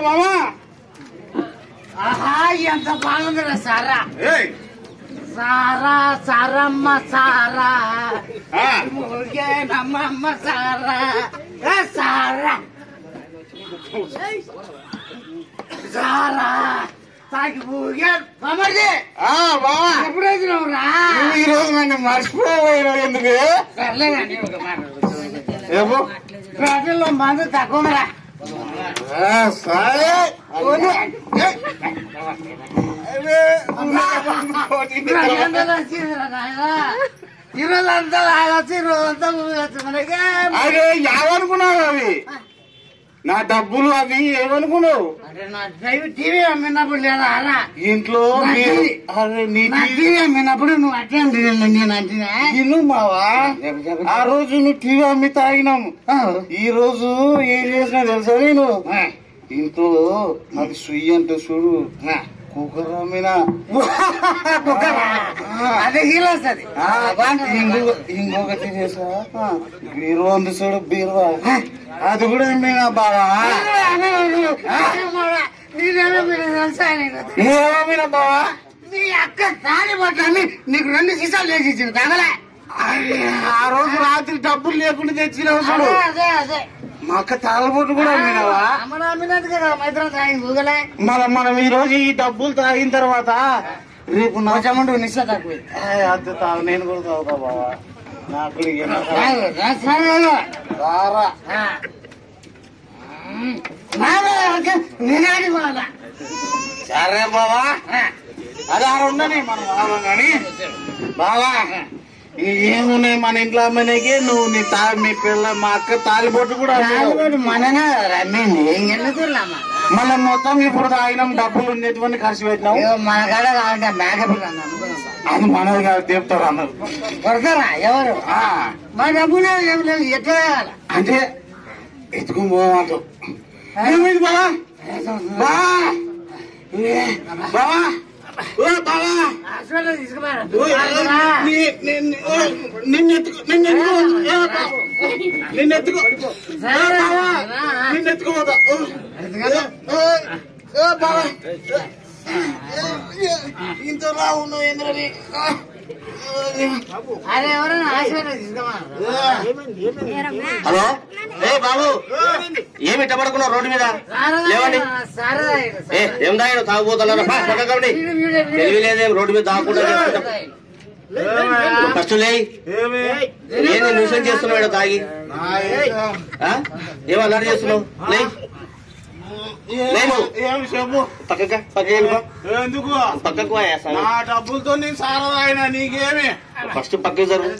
మామా ఆహా ఎంత బాగుందిరా సారా సారా సారమ్మ సారా ముగేనమ్మ సారా సారా సారా తాకి ముగే మమ్మది ఎప్పుడు వచ్చినావురా ఈ రోజు నన్ను మర్చిపోయావు ఎందుకు సర్లే కానీ ఒక మాట పేటల్లో మందు తక్కువరా సరే ఈరోజు అంతా లాగొచ్చు ఈరోజు అంతా మనకి అదే ఏమనుకున్నావు అవి నా డబ్బులు అవి ఏమనుకున్నావు అంటే నా టీవీ అమ్మినప్పుడు లేదా అలా ఇంట్లో టీవీ అమ్మినప్పుడు నువ్వు అట్టే నేను అంటున్నా ఇల్లు మావా ఆ రోజు నువ్వు టీవీ అమ్మి తాగినాము ఈ రోజు ఏం చేసినా తెలుసా నేను ఇంట్లో అది సుయ్యి అంటే చూడు కుక్కర్ అమ్మినా అదే హీలొస్తుంది ఇంకొకటి చేసా బీరువా ఉంది చూడు బీరువా అది కూడా అమ్మినా బావా ఏమమ్మినా బావా నీ అక్క తాళి పట్టాన్ని నీకు 2 సీసాలు చేసి ఇచ్చింది తగలే ఆ రోజు రాత్రి డబ్బులు లేకుండా తెచ్చినావు చూడు అదే అదే మా అక్క తాళబొట్టు కూడా అమ్మినావా అమ్మను అమ్మినది కదా మైత్రం తాగి ఊగలే మనం ఈ రోజు ఈ డబ్బులు తాగిన తర్వాత రేపు నా కొంచెం నిశ్చయ తక్కువ అది తాగు నేను కూడా తాగుతా బావా నాకు నేనాడి బాగా సరే బావా అది ఆడ ఉండని మనం బావా కానీ బావా ఏమున్నాయి మన ఇంట్లో అమ్మనికి నువ్వు మీ పిల్ల మా అక్క తాలిబొట్టు కూడా మననే రమ్మింది ఇంకెళ్ళుతున్నా మళ్ళీ మొత్తం ఇప్పుడు తాగినాం డబ్బులు ఉన్నటువంటి ఖర్చు పెట్టినాం మన కాడ కావాలంటే మేకపిల్ల అది మనది కాదు చెప్తారు అన్నారు కొడతారా ఎవరు మా డబ్బులు ఎట్లా అంటే ఎత్తుకుని పోమంటావు ఏమైంది బావా బావా నిన్నెత్తుకోపోతా ఇంత రావు నువ్వు ఏంద్రని అరే ఎవరైనా ఆశీర్వాదం హలో ఏ బాబు ఏమి ఇట్టబడుకున్నావు రోడ్డు మీద లేవండి ఏం తాగిన తాగుపోతున్నారు పక్కకండి తెలివిలేదేం రోడ్డు మీద తాగకుండా ఫస్ట్ లే ఏంది న్యూసెన్స్ చేస్తున్నావు తాగి ఏమన్నారు చేస్తున్నావు లే ఎందుకు పక్కకు నా డబ్బులతో నేను సారా తాగినా నీకేమి ఫస్ట్ పక్కకు జరుగు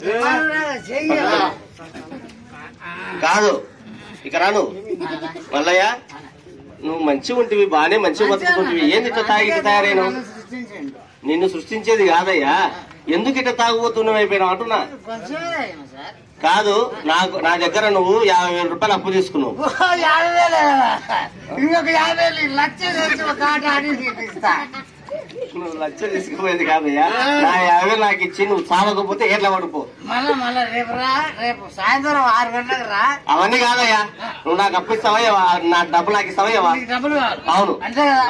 కాదు ఇక రాను మల్లయ్య నువ్వు మంచిగా ఉంటివి బానే మంచిగా బతుకుంటివి ఏంది ఇట్లా తాగి తయారైన నిన్ను సృష్టించేది కాదయ్యా ఎందుకు ఇట్లా తాగుబోతున్నావు అయిపోయినావు అంటున్నా కాదు నా దగ్గర నువ్వు 50,000 రూపాయలు అప్పు తీసుకున్నావు 50,000 ఇంకొక 50,000 లక్ష నువ్వు లక్ష తీసుకుపోయేది కాదయ్యా నా 50,000 నాకు ఇచ్చి నువ్వు చావకపోతే ఎట్లా పడిపో మళ్ళా రేపు సాయంత్రం 6 గంటలకు రా అవన్నీ కాదయ్యా నువ్వు నాకు అప్పు ఇస్తావయ్యవా నా డబ్బు నాకు ఇస్తావయ్యవా డబ్బులు అవును అంతే కదా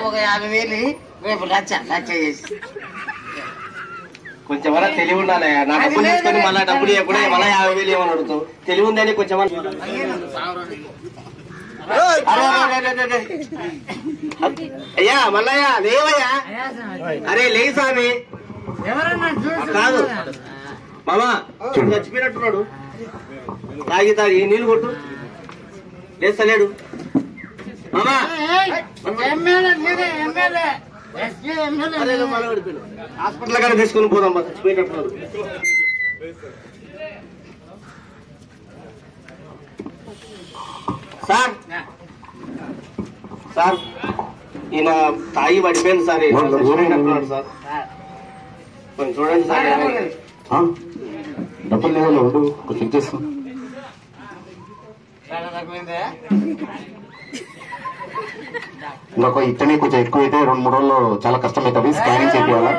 ఒక 50,000 రేపు లక్ష చేసి కొంచెం వల్ల తెలివి ఉండాలయ్యా నా డబ్బులు తీసుకొని మళ్ళీ డబ్బులు ఇవ్వకుండా మళ్ళీ 50,000 ఏమని అడుగుతావు తెలివి ఉందని కొంచెం అయ్యా మల్లయ్య లేవయ్యా అరే లే స్వామి కాదు మామా చచ్చిపోయినట్టున్నాడు తాగి నీళ్ళు కొట్టు లేస్తలేడు మామా హాస్పిటల్ కానీ తీసుకుని పోదాం చచ్చిపోయినట్టున్నాడు సార్ ఈయన తాగి పడిపోయింది సార్ చచ్చిపోయినట్టున్నాడు సార్ కొంచెం చూడండి సార్ డబ్బులు లేవు ఉండు కొంచెం చేస్తాం ఇంకొక ఇట్టనే కొంచెం ఎక్కువైతే 2-3 రోజుల్లో చాలా కష్టమవుతుంది స్కానింగ్ చేయాలా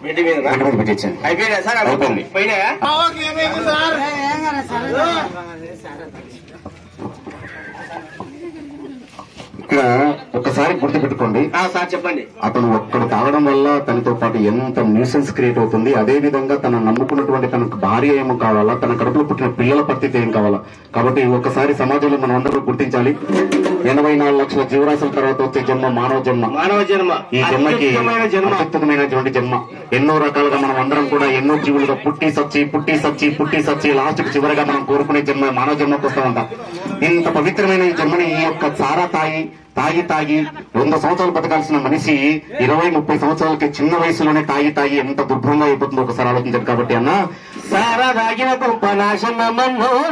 బెడ్ మీద అయిపోయినా సార్? అయిపోయింది. పోయినాయా? ఇక్కడ ఒకసారి గుర్తు పెట్టుకోండి సార్ చెప్పండి. అతను ఒక్కడు తాగడం వల్ల తనతో పాటు ఎంత న్యూసెన్స్ క్రియేట్ అవుతుంది. అదే విధంగా తను నమ్ముకున్నటువంటి తనకు భార్య ఏమో కావాలా, తన కడుపులో పుట్టిన పిల్లల పరిస్థితి ఏం కావాలా. కాబట్టి ఒక్కసారి సమాజంలో మనం అందరూ గుర్తించాలి. 84 లక్షల జీవరాశుల తర్వాత వచ్చే జన్మ మానవ జన్మ. ఈ జన్మకి అత్యుత్తమైనటువంటి జన్మ. ఎన్నో రకాలుగా మనం అందరం కూడా ఎన్నో జీవులుగా పుట్టి సచ్చి లాస్ట్ కి చివరిగా మనం కోరుకునే జన్మ మానవ జన్మకు వస్తామంట. ఇంత పవిత్రమైన ఈ జన్మని ఈ యొక్క సారా తాగి 100 సంవత్సరాలు బతకాల్సిన మనిషి 20-30 సంవత్సరాలకి చిన్న వయసులోనే తాగి ఎంత దుర్భరంగా అయిపోతుందో ఒకసారి ఆలోచించారు. కాబట్టి అన్న సారా తాగిన గొప్ప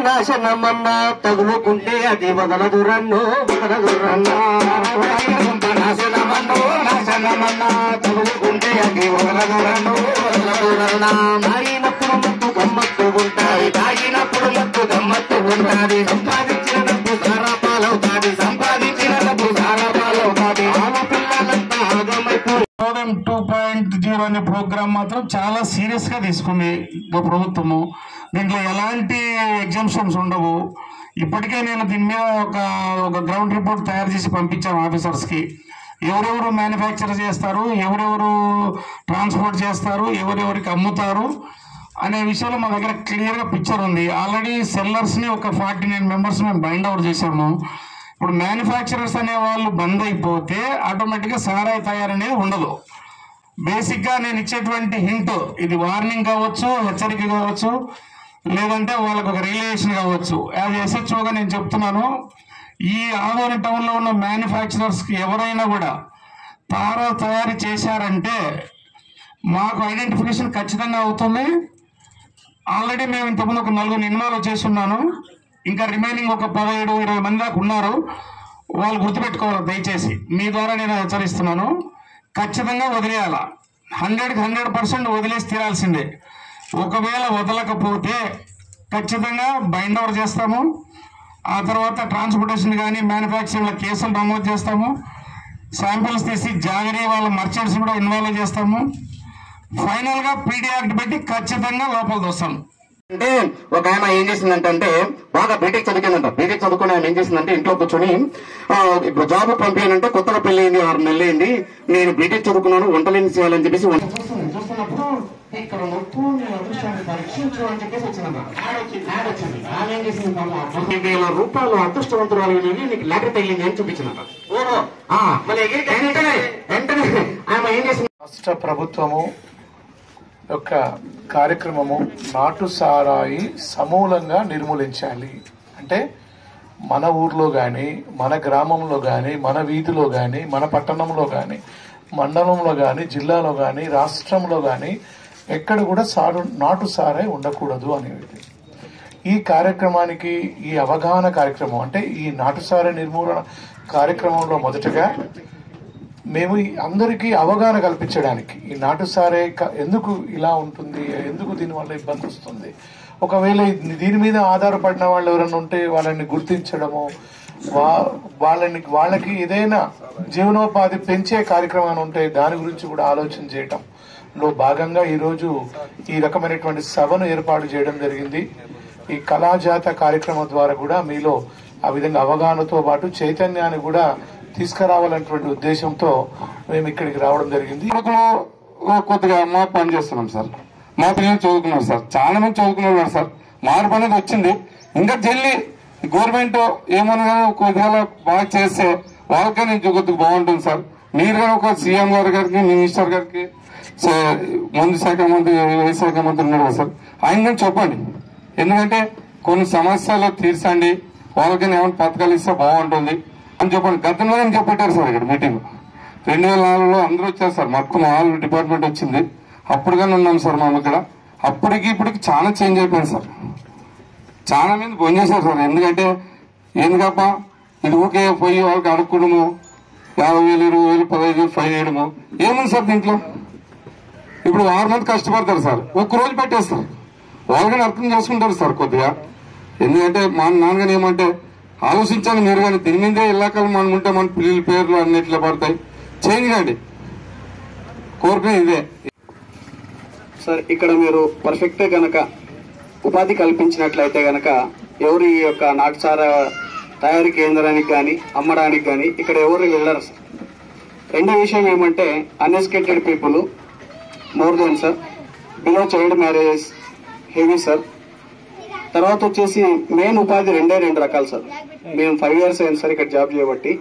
నాశనమన్నా తగులుకుంటే అది వదలదురన్నో తగులుకుంటే అది తాగినప్పుడు మత్తు గమ్మత్తు ఉంటాయి, తాగినప్పుడు మత్తు గమ్మత్తు ఉంటుంది. సంపాదించిన డబ్బు సారా పాలవుతాది, సంపాదించిన డబ్బు సారా పాలవుతాది. ఆడపిల్లలంతా ఆగమైపోయి 2.0 అనే ప్రోగ్రామ్ మాత్రం చాలా సీరియస్ గా తీసుకుంది ప్రభుత్వము. దీంట్లో ఎలాంటి ఎగ్జామ్షన్స్ ఉండవు. ఇప్పటికే నేను దీని మీద ఒక గ్రౌండ్ రిపోర్ట్ తయారు చేసి పంపించాను ఆఫీసర్స్ కి. ఎవరెవరు మ్యానుఫ్యాక్చర్ చేస్తారు, ఎవరెవరు ట్రాన్స్పోర్ట్ చేస్తారు, ఎవరెవరికి అమ్ముతారు అనే విషయంలో మా దగ్గర క్లియర్ గా పిక్చర్ ఉంది. ఆల్రెడీ సెల్లర్స్ ని ఒక 49 మెంబర్స్ మేము బైండ్ అవుట్ చేశాము. ఇప్పుడు మ్యానుఫ్యాక్చరర్స్ అనే వాళ్ళు బంద్ అయిపోతే ఆటోమేటిక్ గా సారాయి తయారనేది ఉండదు. బేసిక్ గా నేను ఇచ్చేటువంటి హింట్ ఇది వార్నింగ్ కావచ్చు, హెచ్చరిక కావచ్చు, లేదంటే వాళ్ళకు ఒక రియలైజేషన్ కావచ్చు. యాజ్ ఎస్హెచ్ఓగా నేను చెప్తున్నాను, ఈ ఆదోని టౌన్ లో ఉన్న మ్యానుఫ్యాక్చరర్స్ కి ఎవరైనా కూడా తారా తయారు చేశారంటే మాకు ఐడెంటిఫికేషన్ ఖచ్చితంగా అవుతుంది. ఆల్రెడీ మేము ఇంతకుముందు ఒక 4 ఇన్వాల్వ్ చేస్తున్నాను. ఇంకా రిమైనింగ్ ఒక 17-20 మంది దాకా ఉన్నారు. వాళ్ళు గుర్తుపెట్టుకోవాలి దయచేసి. మీ ద్వారా నేను హెచ్చరిస్తున్నాను. ఖచ్చితంగా వదిలేయాల. 100% వదిలేసి తీరాల్సిందే. ఒకవేళ వదలకపోతే ఖచ్చితంగా బైండ్ ఓవర్ చేస్తాము. ఆ తర్వాత ట్రాన్స్పోర్టేషన్ కానీ మ్యానుఫ్యాక్చరింగ్ కేసులు నమోదు చేస్తాము. శాంపిల్స్ తీసి జాగరీ వాళ్ళ మర్చెంట్స్ కూడా ఇన్వాల్వ్ చేస్తాము. ఫైనల్ గా పీడీ యాక్ట్ పెట్టి ఖచ్చితంగా లోపల దోస్తాం. అంటే ఒక ఆమె ఏం చేసిందంటే బాగా బీటెక్ చదివిందంట. బీటెక్ చదువుకుని ఆమె ఏం చేసిందంటే ఇంట్లో కూర్చొని ఇప్పుడు జాబ్ పంపించానంటే కొత్తగా పెళ్లి అయింది, 6 నెలలు అయింది, నేను బీటెక్ చదువుకున్నాను, వంటలేని చేయాలని చెప్పేసి చూస్తున్నప్పుడు ఇక్కడ మొత్తం పరీక్షించు అని చెప్పేసి వచ్చిందంట. ఆమె ఏం చేసింది, 20,000 రూపాయలు అదృష్టవంతురాలు నీకు లాటరీ తగిలింది అని చూపించిందంట. వెంటనే ఆమె ఏం చేసింది, రాష్ట్ర ప్రభుత్వము యొక్క కార్యక్రమము నాటు సారాయి సమూలంగా నిర్మూలించాలి అంటే మన ఊర్లో కానీ, మన గ్రామంలో కానీ, మన వీధిలో కానీ, మన పట్టణంలో కానీ, మండలంలో కానీ, జిల్లాలో కానీ, రాష్ట్రంలో కానీ ఎక్కడ కూడా నాటు సారాయి ఉండకూడదు అనేది ఈ కార్యక్రమానికి, ఈ అవగాహన కార్యక్రమం అంటే ఈ నాటు సారాయి నిర్మూలన కార్యక్రమంలో మొదటగా మేము అందరికీ అవగాహన కల్పించడానికి ఈ నాటు సారే ఎందుకు ఇలా ఉంటుంది, ఎందుకు దీనివల్ల ఇబ్బంది వస్తుంది, ఒకవేళ దీని మీద ఆధారపడిన వాళ్ళు ఎవరైనా ఉంటే వాళ్ళని గుర్తించడము, వాళ్ళకి ఏదైనా జీవనోపాధి పెంచే కార్యక్రమాలు ఉంటే దాని గురించి కూడా ఆలోచన చేయటంలో భాగంగా ఈరోజు ఈ రకమైనటువంటి సభను ఏర్పాటు చేయడం జరిగింది. ఈ కళాజాత కార్యక్రమం ద్వారా కూడా మీలో ఆ విధంగా అవగాహనతో పాటు చైతన్యాన్ని కూడా తీసుకురావాలన్నటువంటి ఉద్దేశంతో మేము ఇక్కడికి రావడం జరిగింది. కొద్దిగా మా పని చేస్తున్నాం సార్. మా పిల్లలు చదువుకున్నారు సార్, చాలా మంది చదువుకున్నారు సార్. మార్పు అనేది వచ్చింది. ఇంకా జల్లి గవర్నమెంట్ ఏమన్నా కొద్దిగా బాగా చేస్తే వాళ్ళకనే కొద్దిగా బాగుంటుంది సార్. మీరు కానీ ఒక సీఎం గారికి, మినిస్టర్ గారికి, మందు శాఖ మంత్రి, వ్యవసాయ శాఖ మంత్రి ఉన్నారు కదా సార్, ఆయన కానీ చెప్పండి. ఎందుకంటే కొన్ని సమస్యలు తీర్చండి, వాళ్ళకైనా ఏమైనా పథకాలు ఇస్తే బాగుంటుంది అని చెప్పండి. గతంలో చెప్పట్టారు సార్ ఇక్కడ మీటింగ్ 2004లో అందరూ వచ్చారు సార్. మొత్తం ఆల్ డిపార్ట్మెంట్ వచ్చింది. అప్పుడుగానే ఉన్నాం సార్ మనం ఇక్కడ. అప్పటికి ఇప్పటికి చాలా చేంజ్ అయిపోయింది సార్. చాలా మంది ఫోన్ చేశారు సార్. ఎందుకంటే ఎందుకప్ప ఇది ఊకే పోయి వాళ్ళకి అడుక్కోవడము, 50,000, 20,000, 15,000 ఫైన్ వేయడము ఏముంది సార్ దీంట్లో. ఇప్పుడు 6 మంది కష్టపడతారు సార్, ఒక్కరోజు పెట్టేస్తారు. వాళ్ళకని అర్థం చేసుకుంటారు సార్ కొద్దిగా. ఎందుకంటే మా నాన్నగారు ఏమంటే ఆలోచించాలి మీరు కానీ. దీని మీదే ఇలాకాలు మనం ఉంటే మన పిల్లల పేర్లు అన్నిట్లో పడతాయి. చేయండి, కోరుకునే ఇదే. సార్, ఇక్కడ మీరు పర్ఫెక్ట్ గనక ఉపాధి కల్పించినట్లయితే గనక ఎవరు ఈ యొక్క నాటుసారా తయారీ కేంద్రానికి కానీ అమ్మడానికి కానీ ఇక్కడ ఎవరు వెళ్ళరు సార్. రెండో విషయం ఏమంటే uneducated people more than sir, below child marriages heavy sir. తర్వాత వచ్చేసి మెయిన్ ఉపాధి రెండు రకాలు సార్. మేము 5 years అయింది సార్ ఇక్కడ జాబ్ చేయబట్టి.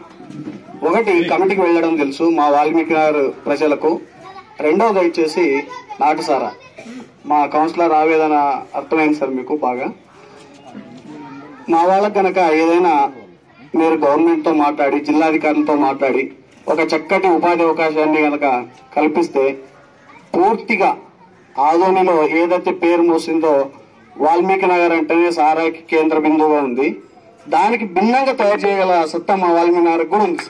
ఒకటి కమిటీకి వెళ్ళడం తెలుసు మా వాల్మీకి నగర్ ప్రజలకు. రెండవది వచ్చేసి నాటుసారా. మా కౌన్సిలర్ ఆవేదన అర్థమైంది సార్ మీకు బాగా. మా వాళ్ళకి కనుక ఏదైనా మీరు గవర్నమెంట్ తో మాట్లాడి జిల్లాధికారులతో మాట్లాడి ఒక చక్కటి ఉపాధి అవకాశాన్ని కనుక కల్పిస్తే పూర్తిగా ఆదోనిలో ఏదైతే పేరు మోసిందో వాల్మీకి నగర్ అంటేనే సారాకి కేంద్ర బిందువుగా ఉంది. దానికి భిన్నంగా తయారు చేయగల సత్తా మా వాల్మీకి నగర్ కూడా ఉంది.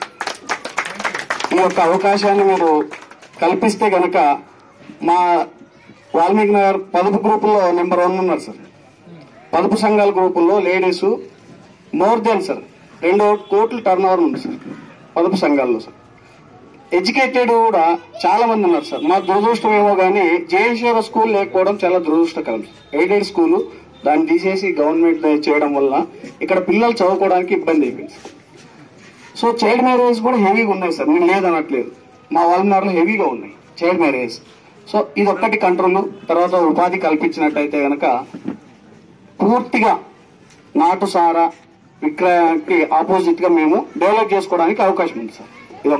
ఈ యొక్క అవకాశాన్ని మీరు కల్పిస్తే గనక మా వాల్మీకి నగర్ పదుపు గ్రూపుల్లో నెంబర్ 1 ఉన్నారు సార్. పదుపు సంఘాల గ్రూపుల్లో లేడీస్ మోర్ దెన్ సార్ 2 కోట్ల టర్న్ ఓవర్ ఉంది సార్ పదుపు సంఘాల్లో సార్. ఎడ్యుకేటెడ్ కూడా చాలా మంది ఉన్నారు సార్. మా దురదృష్టం ఏమో కానీ జేఎన్షిఆర్ స్కూల్ లేకపోవడం చాలా దురదృష్టకరం. ఎయిడెడ్ స్కూలు దాన్ని తీసేసి గవర్నమెంట్ చేయడం వల్ల ఇక్కడ పిల్లలు చదువుకోవడానికి ఇబ్బంది అయిపోయింది. సో చైల్డ్ మ్యారేజ్ కూడా హెవీగా ఉన్నాయి సార్, నేను లేదనట్లేదు. మా వాల్మీకి హెవీగా ఉన్నాయి చైల్డ్ మ్యారేజ్. సో ఇది ఒక్కటి కంట్రోల్. తర్వాత ఉపాధి కల్పించినట్టయితే గనక పూర్తిగా నాటుసారా విక్రయానికి ఆపోజిట్ గా మేము డెవలప్ చేసుకోవడానికి అవకాశం ఉంది సార్. ఇది